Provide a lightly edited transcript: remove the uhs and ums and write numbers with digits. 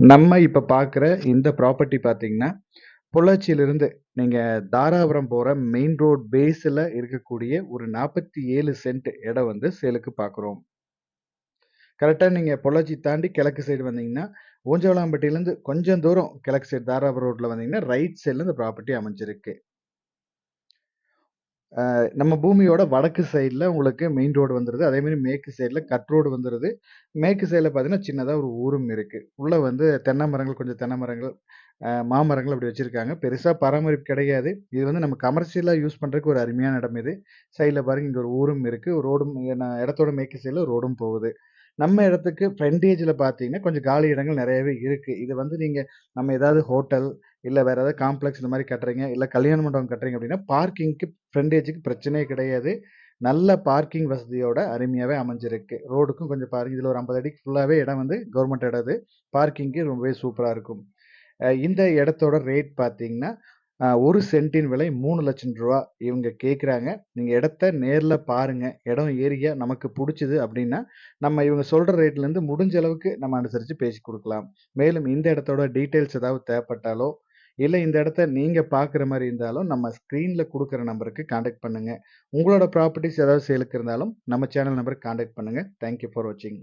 நம்ம இப்ப பார்க்குற இந்த ப்ராப்பர்ட்டி பார்த்தீங்கன்னா, பொள்ளாச்சியிலிருந்து நீங்க தாராபுரம் போற மெயின் ரோட் பேஸ்ல இருக்கக்கூடிய ஒரு 47 சென்ட் இடம் வந்து சேலுக்கு பார்க்குறோம். கரெக்ட்டா நீங்க பொள்ளாச்சி தாண்டி கிழக்கு சைடு வந்தீங்கன்னா, ஊஞ்சவலாம்பட்டியிலேருந்து கொஞ்சம் தூரம் கிழக்கு சைடு தாராபுரம் ரோட்ல வந்தீங்கன்னா, ரைட் சைடுல இந்த ப்ராப்பர்ட்டி அமைஞ்சிருக்கு. நம்ம பூமியோட வடக்கு சைடுல உங்களுக்கு மெயின் ரோடு வந்துருது. அதேமாரி மேற்கு சைடுல கட் ரோடு வந்துருது. மேற்கு சைடுல பார்த்தீங்கன்னா, சின்னதா ஒரு ஊரும் இருக்கு. உள்ள வந்து தென்னை மரங்கள், கொஞ்சம் தென்னை மரங்கள், மாமரங்கள் அப்படி வச்சிருக்காங்க. பெருசா பராமரிப்பு கிடையாது. இது வந்து நம்ம கமர்ஷியலா யூஸ் பண்றதுக்கு ஒரு அருமையான இடம் இது. சைடுல பாருங்க இங்க ஒரு ஊரும் இருக்கு. ஒரு ரோடும் இடத்தோட மேற்கு சைடுல ரோடும் போகுது. நம்ம இடத்துக்கு ஃப்ரண்டேஜ்ல பார்த்தீங்கன்னா, கொஞ்சம் காலி இடங்கள் நெறையவே இருக்கு. இது வந்து நீங்க நம்ம ஏதாவது ஹோட்டல், இல்ல வேற ஏதாவது காம்ப்ளக்ஸ் இந்த மாரி கட்டுறீங்க, இல்ல கல்யாண மண்டபம் கட்டுறீங்க அப்படின்னா, பார்க்கிங்க்கு ஃப்ரண்டேஜுக்கு பிரச்சனையே கிடையாது. நல்ல பார்க்கிங் வசதியோட அருமையாவே அமைஞ்சிருக்கு. ரோடுக்கும் கொஞ்சம் பாருங்க, இதுல ஒரு 50 அடிக்கு ஃபுல்லாவே இடம் வந்து கவர்மெண்ட் இடம் இது. பார்க்கிங்க்கு ரொம்பவே சூப்பரா இருக்கும். இந்த இடத்தோட ரேட் பார்த்தீங்கன்னா, 1 சென்ட்டின் விலை ரூ. 3,00,000 இவங்க கேட்குறாங்க. நீங்க இடத்த நேர்ல பாருங்க. இடம், ஏரியா நமக்கு புடிச்சது அப்டின்னா, நம்ம இவங்க சொல்ற ரேட்லருந்து முடிஞ்ச அளவுக்கு நம்ம அனுசரிச்சு பேசி குடுக்கலாம். மேலும் இந்த இடத்தோட டீட்டெயில்ஸ் ஏதாவது தேவைப்பட்டாலோ, இல்ல இந்த இடத்த நீங்க பார்க்குற மாரி இருந்தாலும், நம்ம ஸ்க்ரீன்ல குடுக்குற நம்பருக்கு கான்டாக்ட் பண்ணுங்க. உங்களோட ப்ராப்பர்ட்டீஸ் ஏதாவது சேலுக்கு இருந்தாலும், நம்ம சேனல் நம்பருக்கு கான்டாக்ட் பண்ணுங்க. தேங்க் யூ ஃபார் வாட்சிங்.